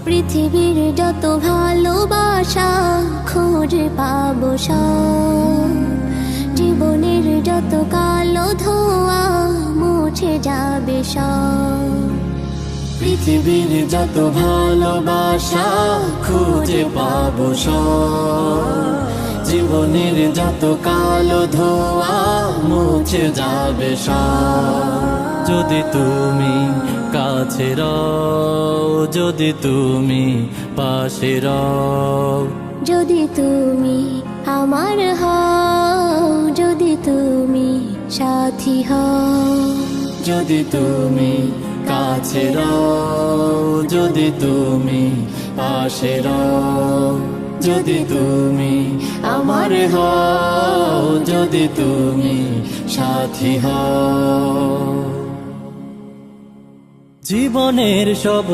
পৃথিবীর যত ভালোবাসা খুঁজে পাবো সব, জীবনের যত কালো ধোঁয়া মুছে যাবে সব। পৃথিবীর যত ভালোবাসা খুঁজে পাবো সব, জীবনের যত কালো ধোঁয়া মুছে যাবে সব। যদি তুমি কাছে রও, যদি তুমি পাশে রও, যদি তুমি আমার হও, যদি তুমি সাথী হও, যদি তুমি কাছে রও, যদি তুমি পাশে রও, যদি তুমি আমার হও, যদি তুমি সাথী হও। জীবনের সব